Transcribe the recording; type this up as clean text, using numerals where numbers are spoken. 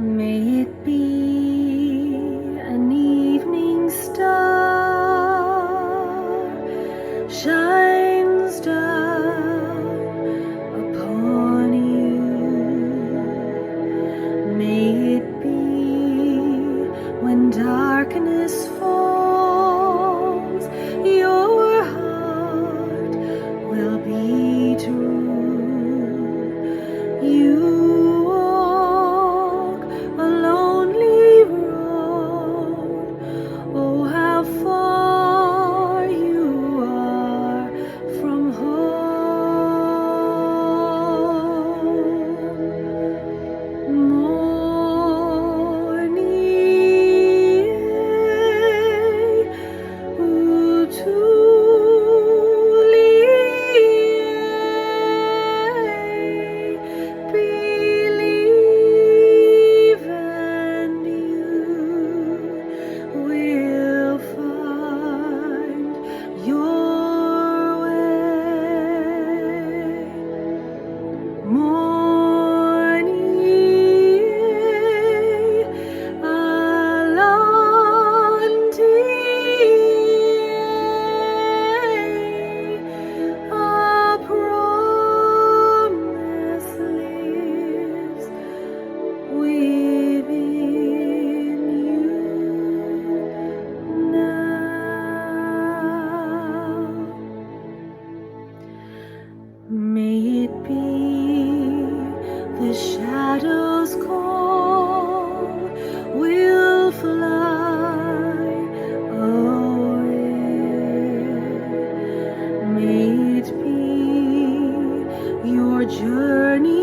May it be an evening star shines down upon you. May it be when darkness falls, your heart will be true. You walk a lonely road. Oh, how far you are from home. Morning, believe and you will find your way. Morning, a promise lives within you now. May it be the shadows call, will fly away. May it be your journey